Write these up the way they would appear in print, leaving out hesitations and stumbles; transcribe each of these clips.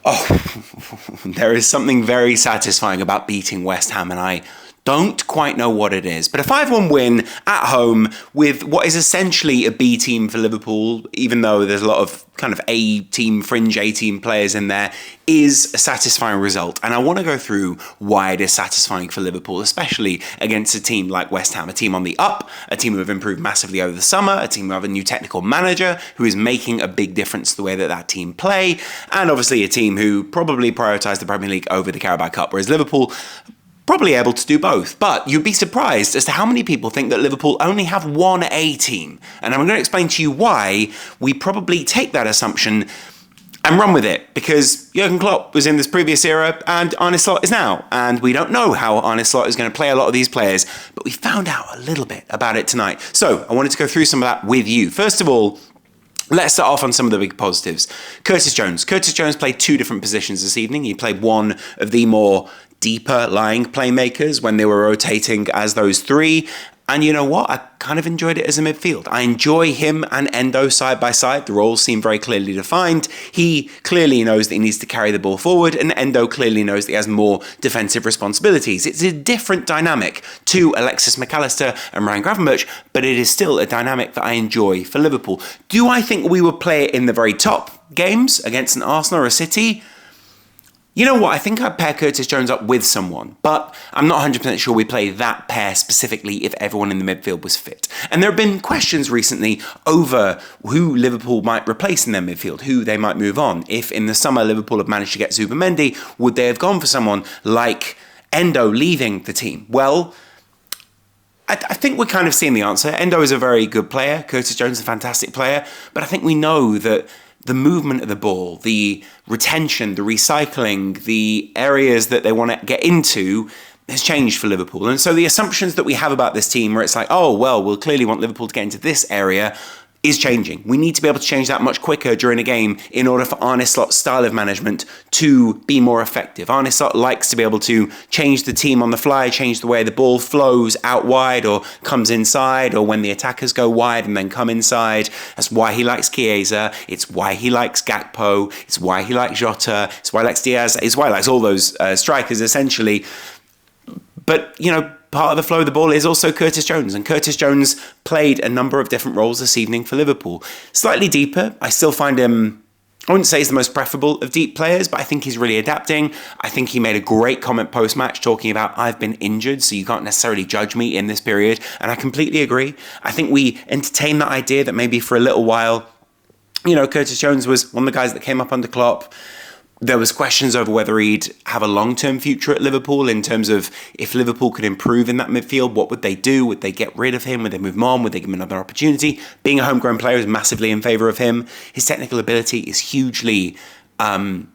Oh, there is something very satisfying about beating West Ham, and I don't quite know what it is. But a 5-1 win at home with what is essentially a B team for Liverpool, even though there's a lot of kind of A-team, fringe A-team players in there, is a satisfying result. And I want to go through why it is satisfying for Liverpool, especially against a team like West Ham, a team on the up, a team who have improved massively over the summer, a team who have a new technical manager who is making a big difference to the way that that team play, and obviously a team who probably prioritise the Premier League over the Carabao Cup, whereas Liverpool probably able to do both. But you'd be surprised as to how many people think that Liverpool only have one A team. And I'm going to explain to you why we probably take that assumption and run with it. Because Jurgen Klopp was in this previous era and Arne Slot is now. And we don't know how Arne Slot is going to play a lot of these players, but we found out a little bit about it tonight. So I wanted to go through some of that with you. First of all, let's start off on some of the big positives. Curtis Jones. Curtis Jones played two different positions this evening. He played one of the more deeper lying playmakers when they were rotating as those three. And you know what? I kind of enjoyed it as a midfield. I enjoy him and Endo side by side. The roles seem very clearly defined. He clearly knows that he needs to carry the ball forward, and Endo clearly knows that he has more defensive responsibilities. It's a different dynamic to Alexis McAllister and Ryan Gravenberch, but it is still a dynamic that I enjoy for Liverpool. Do I think we would play it in the very top games against an Arsenal or a City? You know what, I think I'd pair Curtis Jones up with someone, but I'm not 100% sure we play that pair specifically if everyone in the midfield was fit. And there have been questions recently over who Liverpool might replace in their midfield, who they might move on. If in the summer Liverpool have managed to get Zubimendi, would they have gone for someone like Endo leaving the team? Well, I think we're kind of seeing the answer. Endo is a very good player, Curtis Jones is a fantastic player, but I think we know that the movement of the ball, the retention, the recycling, the areas that they want to get into has changed for Liverpool. And so the assumptions that we have about this team where it's like, oh, well, we'll clearly want Liverpool to get into this area is changing. We need to be able to change that much quicker during a game in order for Arne Slot's style of management to be more effective. Arne Slot likes to be able to change the team on the fly, change the way the ball flows out wide or comes inside, or when the attackers go wide and then come inside. That's why he likes Chiesa. It's why he likes Gakpo. It's why he likes Jota. It's why he likes Diaz. It's why he likes all those strikers, essentially. But, you know, part of the flow of the ball is also Curtis Jones, and Curtis Jones played a number of different roles this evening for Liverpool. Slightly deeper. I still find him, I wouldn't say he's the most preferable of deep players, but I think he's really adapting. I think he made a great comment post-match talking about, I've been injured, so you can't necessarily judge me in this period, and I completely agree. I think we entertain that idea that maybe for a little while, you know, Curtis Jones was one of the guys that came up under Klopp. There was questions over whether he'd have a long-term future at Liverpool in terms of if Liverpool could improve in that midfield, what would they do? Would they get rid of him? Would they move him on? Would they give him another opportunity? Being a homegrown player is massively in favour of him. His technical ability is hugely, I'd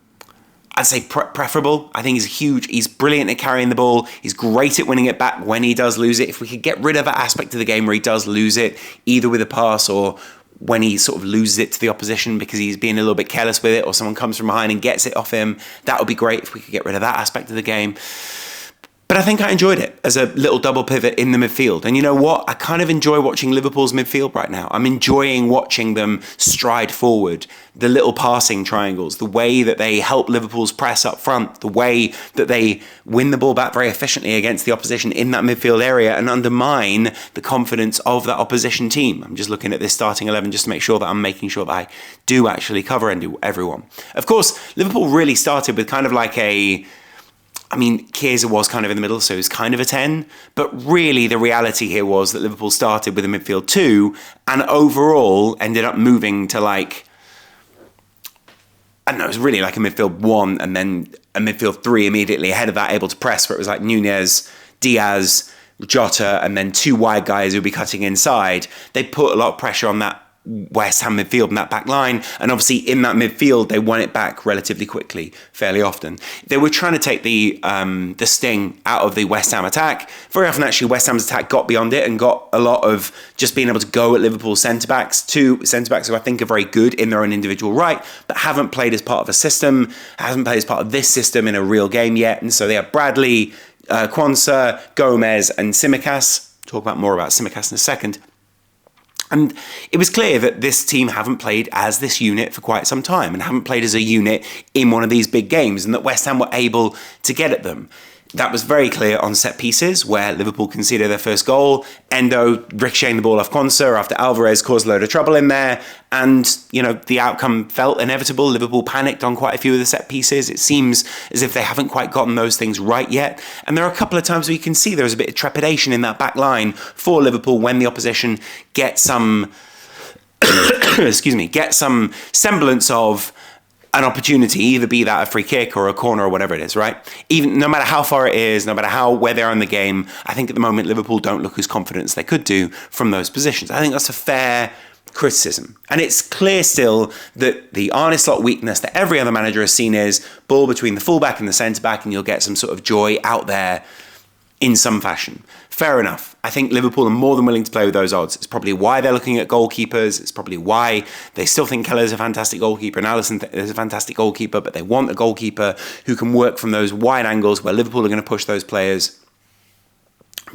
say preferable. I think he's brilliant at carrying the ball. He's great at winning it back when he does lose it. If we could get rid of that aspect of the game where he does lose it, either with a pass or when he sort of loses it to the opposition because he's being a little bit careless with it, or someone comes from behind and gets it off him, that would be great if we could get rid of that aspect of the game. But I think I enjoyed it as a little double pivot in the midfield. And you know what? I kind of enjoy watching Liverpool's midfield right now. I'm enjoying watching them stride forward, the little passing triangles, the way that they help Liverpool's press up front, the way that they win the ball back very efficiently against the opposition in that midfield area and undermine the confidence of that opposition team. I'm just looking at this starting 11 just to make sure that I'm making sure that I do actually cover and do everyone. Of course, Liverpool really started with kind of like Chiesa was kind of in the middle, so it was kind of a 10. But really, the reality here was that Liverpool started with a midfield 2 and overall ended up moving to it was really like a midfield 1 and then a midfield 3 immediately ahead of that, able to press, where it was like Nunez, Diaz, Jota, and then 2 wide guys who'd be cutting inside. They put a lot of pressure on that West Ham midfield and that back line, and obviously in that midfield they won it back relatively quickly, fairly often. They were trying to take the sting out of the West Ham attack. Very often actually West Ham's attack got beyond it and got a lot of just being able to go at Liverpool's centre-backs, two centre-backs who I think are very good in their own individual right, but haven't played as part of a system, hasn't played as part of this system in a real game yet. And so they have Bradley, Quansah, Gomez and Tsimikas. Talk more about Tsimikas in a second. And it was clear that this team haven't played as this unit for quite some time and haven't played as a unit in one of these big games, and that West Ham were able to get at them. That was very clear on set pieces where Liverpool conceded their first goal. Endo ricocheting the ball off Quansah after Alvarez caused a load of trouble in there. And, the outcome felt inevitable. Liverpool panicked on quite a few of the set pieces. It seems as if they haven't quite gotten those things right yet. And there are a couple of times where you can see there was a bit of trepidation in that back line for Liverpool when the opposition get some, get some semblance of an opportunity, either be that a free kick or a corner or whatever it is, right? Even no matter how far it is, no matter where they are in the game, I think at the moment Liverpool don't look as confident as they could do from those positions. I think that's a fair criticism. And it's clear still that the Arne Slot weakness that every other manager has seen is ball between the fullback and the centre-back, and you'll get some sort of joy out there in some fashion. Fair enough. I think Liverpool are more than willing to play with those odds. It's probably why they're looking at goalkeepers. It's probably why they still think Kelleher's a fantastic goalkeeper and Alisson is a fantastic goalkeeper, but they want a goalkeeper who can work from those wide angles where Liverpool are going to push those players.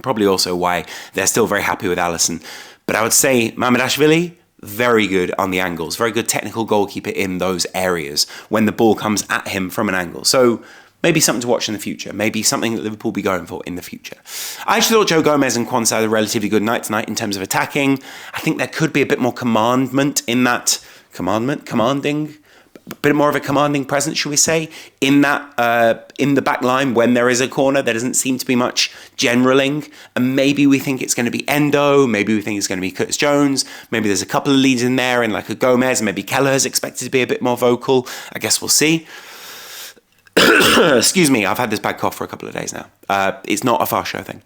Probably also why they're still very happy with Alisson. But I would say Mamardashvili, very good on the angles. Very good technical goalkeeper in those areas when the ball comes at him from an angle. So maybe something to watch in the future. Maybe something that Liverpool will be going for in the future. I actually thought Joe Gomez and Quansah had a relatively good night tonight in terms of attacking. I think there could be a bit more commandment in that. Commanding? A bit more of a commanding presence, should we say, in that in the back line when there is a corner. There doesn't seem to be much generaling. And maybe we think it's going to be Endo. Maybe we think it's going to be Curtis Jones. Maybe there's a couple of leads in there in like a Gomez. Maybe Kelleher's expected to be a bit more vocal. I guess we'll see. Excuse me, I've had this bad cough for a couple of days now. It's not a fast show thing.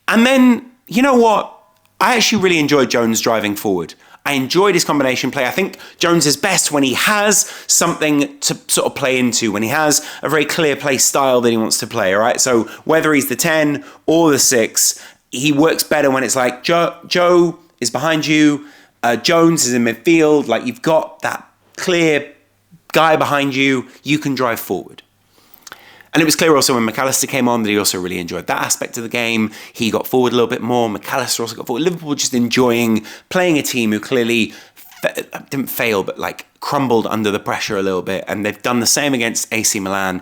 And then, you know what? I actually really enjoyed Jones driving forward. I enjoyed his combination play. I think Jones is best when he has something to sort of play into, when he has a very clear play style that he wants to play, all right? So whether he's the 10 or the 6, he works better when it's like Joe is behind you, Jones is in midfield, like you've got that clear guy behind you, you can drive forward. And it was clear also when McAllister came on that he also really enjoyed that aspect of the game. He got forward a little bit more. McAllister also got forward. Liverpool just enjoying playing a team who clearly didn't fail, but like crumbled under the pressure a little bit. And they've done the same against AC Milan.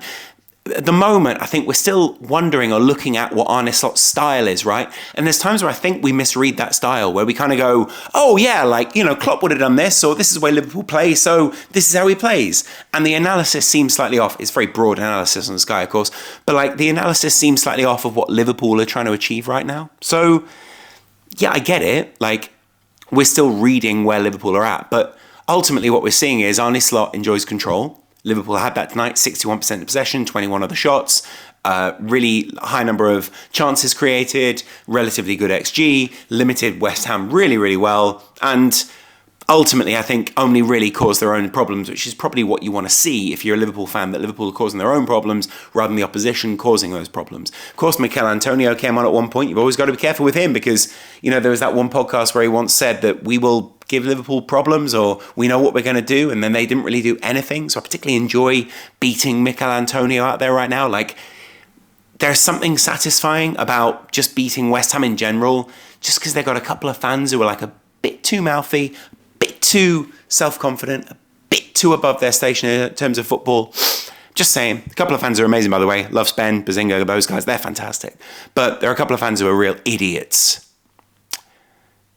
At the moment, I think we're still wondering or looking at what Arne Slot's style is, right? And there's times where I think we misread that style, where we kind of go, oh yeah, like, Klopp would have done this, or this is the way Liverpool play, so this is how he plays. And the analysis seems slightly off. It's very broad analysis on Sky, of course, but like the analysis seems slightly off of what Liverpool are trying to achieve right now. So yeah, I get it. Like, we're still reading where Liverpool are at, but ultimately what we're seeing is Arne Slot enjoys control. Liverpool had that tonight, 61% of possession, 21 other shots, really high number of chances created, relatively good XG, limited West Ham really, really well, and ultimately I think only really caused their own problems, which is probably what you want to see if you're a Liverpool fan, that Liverpool are causing their own problems rather than the opposition causing those problems. Of course, Mikel Antonio came on at one point. You've always got to be careful with him because, there was that one podcast where he once said that we will give Liverpool problems or we know what we're going to do, and then they didn't really do anything. So I particularly enjoy beating Mikel Antonio out there right now. Like, there's something satisfying about just beating West Ham in general, just because they've got a couple of fans who are like a bit too mouthy, bit too self-confident, a bit too above their station in terms of football. Just saying. A couple of fans are amazing, by the way. Love Spen, Bazinga, those guys. They're fantastic. But there are a couple of fans who are real idiots.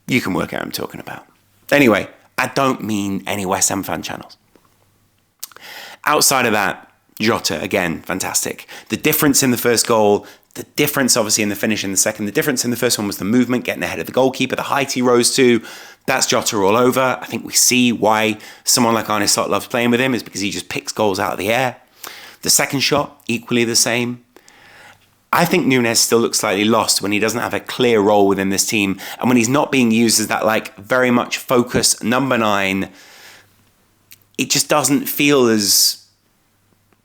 You can work out what I'm talking about. Anyway, I don't mean any West Ham fan channels. Outside of that, Jota, again, fantastic. The difference in the first goal, the difference obviously in the finish in the second, the difference in the first one was the movement, getting ahead of the goalkeeper, the height he rose to. That's Jota all over. I think we see why someone like Arne Slot loves playing with him, is because he just picks goals out of the air. The second shot, equally the same. I think Núñez still looks slightly lost when he doesn't have a clear role within this team, and when he's not being used as that like very much focused number 9, it just doesn't feel as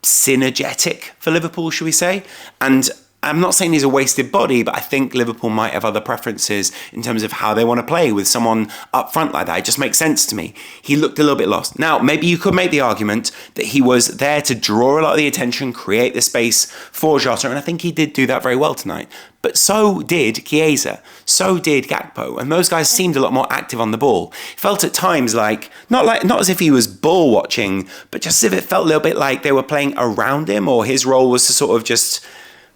synergetic for Liverpool, should we say? And I'm not saying he's a wasted body, but I think Liverpool might have other preferences in terms of how they want to play with someone up front like that. It just makes sense to me. He looked a little bit lost. Now, maybe you could make the argument that he was there to draw a lot of the attention, create the space for Jota, and I think he did do that very well tonight. But so did Chiesa, so did Gakpo, and those guys seemed a lot more active on the ball. It felt at times not as if he was ball watching, but just as if it felt a little bit like they were playing around him, or his role was to sort of just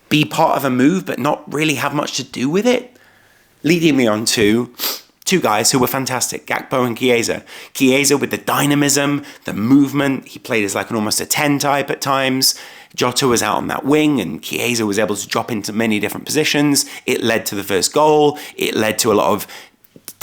be part of a move but not really have much to do with it. Leading me on to two guys who were fantastic, Gakpo and Chiesa. Chiesa with the dynamism, the movement, he played as like almost a 10 type at times. Jota was out on that wing and Chiesa was able to drop into many different positions. It led to the first goal. It led to a lot of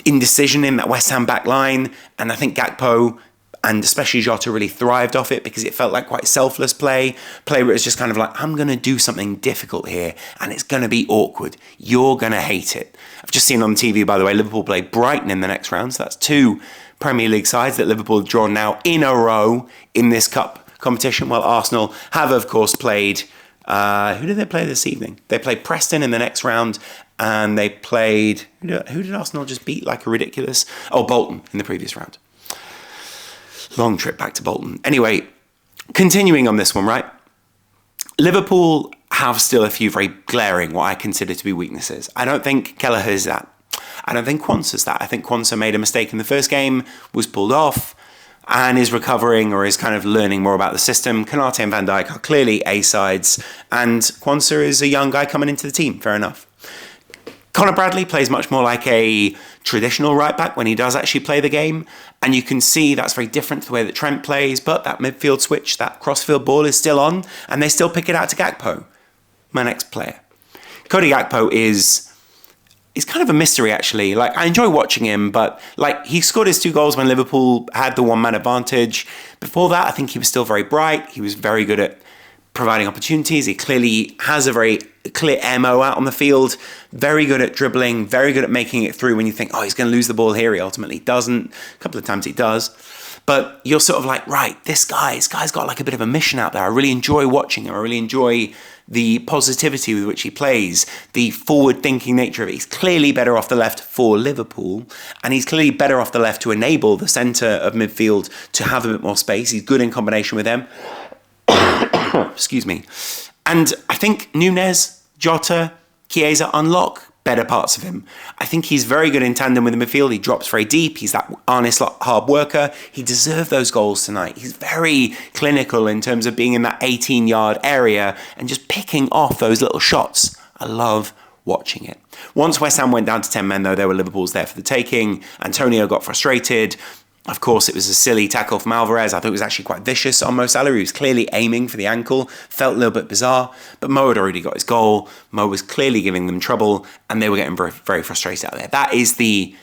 indecision in that West Ham back line, and I think Gakpo and especially Jota really thrived off it because it felt like quite selfless play where it was just kind of like, I'm going to do something difficult here and it's going to be awkward. You're going to hate it. I've just seen on TV, by the way, Liverpool play Brighton in the next round. So that's 2 Premier League sides that Liverpool have drawn now in a row in this cup competition, while Arsenal have, of course, played... who did they play this evening? They played Preston in the next round and they played... Who did Arsenal just beat like a ridiculous... Oh, Bolton in the previous round. Long trip back to Bolton. Anyway, continuing on this one, right? Liverpool have still a few very glaring, what I consider to be weaknesses. I don't think Kelleher's that. I don't think Quansah's that. I think Quansah made a mistake in the first game, was pulled off, and is recovering or is kind of learning more about the system. Konate and Van Dijk are clearly A-sides, and Quansah is a young guy coming into the team, fair enough. Conor Bradley plays much more like a traditional right-back when he does actually play the game, and you can see that's very different to the way that Trent plays, but that midfield switch, that crossfield ball is still on, and they still pick it out to Gakpo, my next player. Cody Gakpo is kind of a mystery, actually. Like, I enjoy watching him, but like he scored his 2 goals when Liverpool had the one-man advantage. Before that, I think he was still very bright. He was very good at providing opportunities. He clearly has a very clear MO out on the field. Very good at dribbling, very good at making it through when you think, oh, he's going to lose the ball here. He ultimately doesn't. A couple of times he does. But you're sort of like, right, this guy's got like a bit of a mission out there. I really enjoy watching him. I really enjoy the positivity with which he plays, the forward-thinking nature of it. He's clearly better off the left for Liverpool, and he's clearly better off the left to enable the centre of midfield to have a bit more space. He's good in combination with them. Excuse me. And I think Núñez, Jota, Chiesa unlock better parts of him. I think he's very good in tandem with the midfield. He drops very deep. He's that honest, hard worker. He deserved those goals tonight. He's very clinical in terms of being in that 18-yard area and just picking off those little shots. I love watching it. Once West Ham went down to 10 men, though, there were Liverpool's there for the taking. Antonio got frustrated. Of course, it was a silly tackle from Alvarez. I thought it was actually quite vicious on Mo Salah. He was clearly aiming for the ankle. Felt a little bit bizarre. But Mo had already got his goal. Mo was clearly giving them trouble, and they were getting very, very frustrated out there. That is the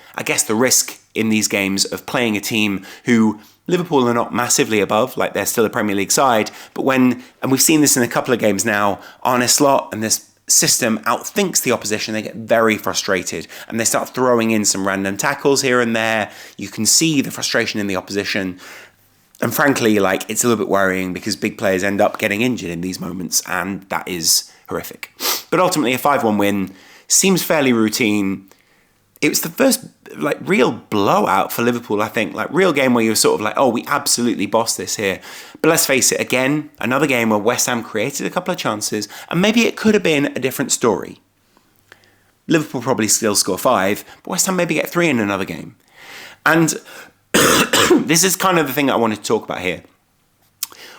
risk in these games of playing a team who Liverpool are not massively above, like they're still a Premier League side. But and we've seen this in a couple of games now, Arne Slot and this system outthinks the opposition, they get very frustrated and they start throwing in some random tackles here and there. You can see the frustration in the opposition. And frankly, like, it's a little bit worrying because big players end up getting injured in these moments, and that is horrific. But ultimately, a 5-1 win seems fairly routine. It was the first like real blowout for Liverpool, I think. Like, real game where you're sort of like, oh, we absolutely bossed this here. But let's face it, again, another game where West Ham created a couple of chances, and maybe it could have been a different story. Liverpool probably still score 5, but West Ham maybe get 3 in another game. And this is kind of the thing that I wanted to talk about here.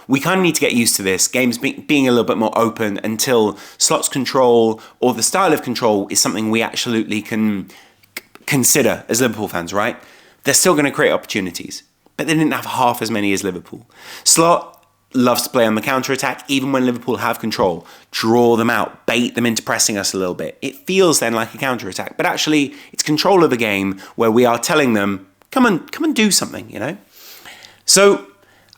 We kind of need to get used to this, games being a little bit more open until Slot's control or the style of control is something we absolutely can consider as Liverpool fans, right? They're still going to create opportunities, but they didn't have half as many as Liverpool. Slot loves to play on the counter-attack, even when Liverpool have control. Draw them out, bait them into pressing us a little bit. It feels then like a counter-attack, but actually it's control of the game where we are telling them, come and do something, you know? So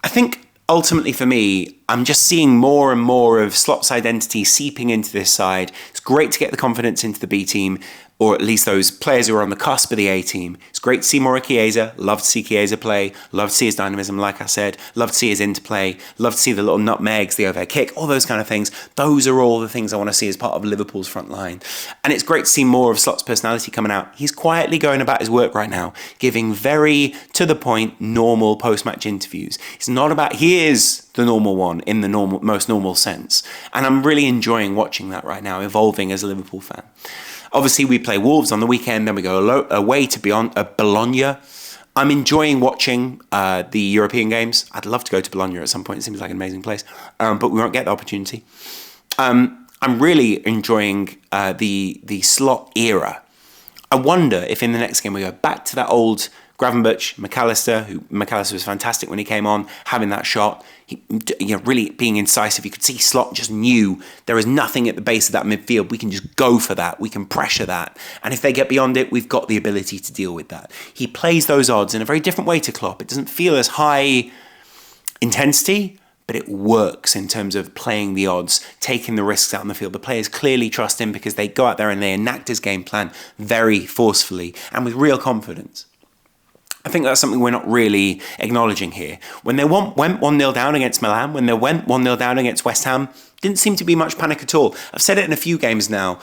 I think ultimately for me, I'm just seeing more and more of Slot's identity seeping into this side. It's great to get the confidence into the B team. or at least those players who are on the cusp of the A-team. It's great to see more of Chiesa. Love to see Chiesa play. Love to see his dynamism, like I said. Love to see his interplay. Love to see the little nutmegs, the overhead kick, all those kind of things. Those are all the things I want to see as part of Liverpool's front line. And it's great to see more of Slot's personality coming out. He's quietly going about his work right now, giving very to the point, normal post-match interviews. It's not about, he is the normal one in the most normal sense. And I'm really enjoying watching that right now, evolving as a Liverpool fan. Obviously, we play Wolves on the weekend, then we go away to Bologna. I'm enjoying watching the European games. I'd love to go to Bologna at some point. It seems like an amazing place, but we won't get the opportunity. I'm really enjoying the Slot era. I wonder if in the next game we go back to that old Gravenberch, McAllister was fantastic when he came on, having that shot, really being incisive. You could see Slot just knew there is nothing at the base of that midfield. We can just go for that. We can pressure that. And if they get beyond it, we've got the ability to deal with that. He plays those odds in a very different way to Klopp. It doesn't feel as high intensity, but it works in terms of playing the odds, taking the risks out on the field. The players clearly trust him because they go out there and they enact his game plan very forcefully and with real confidence. I think that's something we're not really acknowledging here. When they went 1-0 down against Milan, when they went 1-0 down against West Ham, didn't seem to be much panic at all. I've said it in a few games now.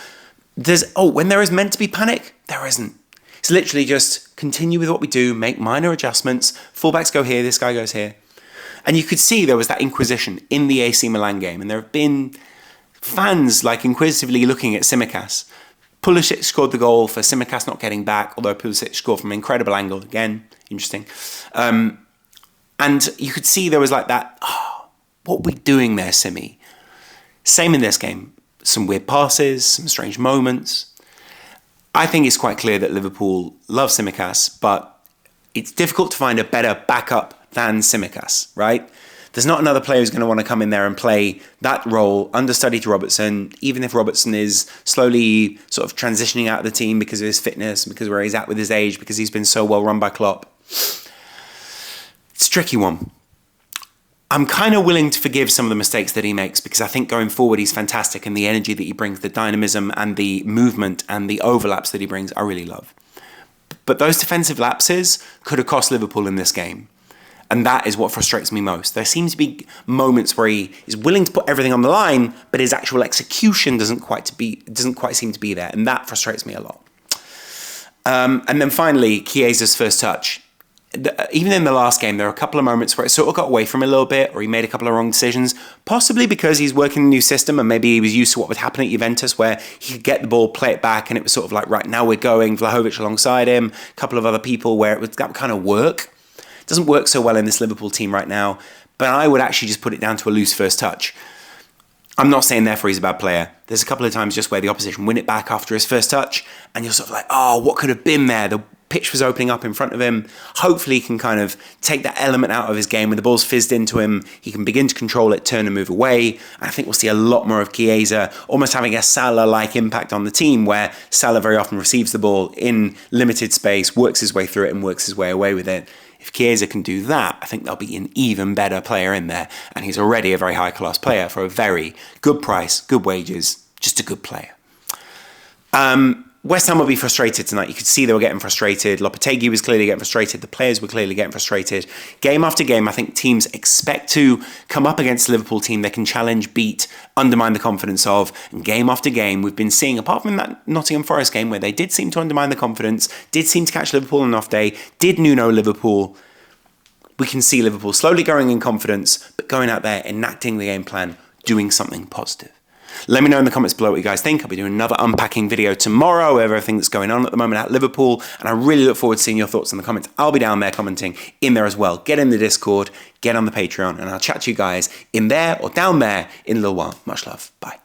When there is meant to be panic, there isn't. It's literally just continue with what we do, make minor adjustments. Fullbacks go here, this guy goes here. And you could see there was that inquisition in the AC Milan game. And there have been fans inquisitively looking at Tsimikas. Pulisic scored the goal for Tsimikas not getting back, although Pulisic scored from an incredible angle. Again, interesting. And you could see there was what are we doing there, Simi? Same in this game. Some weird passes, some strange moments. I think it's quite clear that Liverpool love Tsimikas, but it's difficult to find a better backup than Tsimikas, right? There's not another player who's going to want to come in there and play that role, understudy to Robertson, even if Robertson is slowly sort of transitioning out of the team because of his fitness, because where he's at with his age, because he's been so well run by Klopp. It's a tricky one. I'm kind of willing to forgive some of the mistakes that he makes because I think going forward he's fantastic and the energy that he brings, the dynamism and the movement and the overlaps that he brings, I really love. But those defensive lapses could have cost Liverpool in this game. And that is what frustrates me most. There seems to be moments where he is willing to put everything on the line, but his actual execution doesn't quite seem to be there, and that frustrates me a lot. And then finally, Chiesa's first touch. Even in the last game, there were a couple of moments where it sort of got away from him a little bit, or he made a couple of wrong decisions, possibly because he's working in a new system, and maybe he was used to what would happen at Juventus, where he could get the ball, play it back, and it was sort of right, now we're going, Vlahovic alongside him, a couple of other people where that would kind of work. Doesn't work so well in this Liverpool team right now, but I would actually just put it down to a loose first touch. I'm not saying therefore he's a bad player. There's a couple of times just where the opposition win it back after his first touch, and you're sort of what could have been there? The pitch was opening up in front of him. Hopefully he can kind of take that element out of his game. When the ball's fizzed into him, he can begin to control it, turn and move away. I think we'll see a lot more of Chiesa almost having a Salah-like impact on the team, where Salah very often receives the ball in limited space, works his way through it and works his way away with it. If Chiesa can do that, I think there'll be an even better player in there. And he's already a very high-class player for a very good price, good wages, just a good player. West Ham will be frustrated tonight. You could see they were getting frustrated. Lopetegui was clearly getting frustrated. The players were clearly getting frustrated. Game after game, I think teams expect to come up against the Liverpool team they can challenge, beat, undermine the confidence of. And game after game, we've been seeing, apart from that Nottingham Forest game where they did seem to undermine the confidence, did seem to catch Liverpool on an off day, did Nuno Liverpool, we can see Liverpool slowly growing in confidence, but going out there, enacting the game plan, doing something positive. Let me know in the comments below what you guys think. I'll be doing another unpacking video tomorrow of everything that's going on at the moment at Liverpool, and I really look forward to seeing your thoughts in the comments. I'll be down there commenting in there as well. Get in the Discord, get on the Patreon, and I'll chat to you guys in there or down there in a little while. Much love. Bye.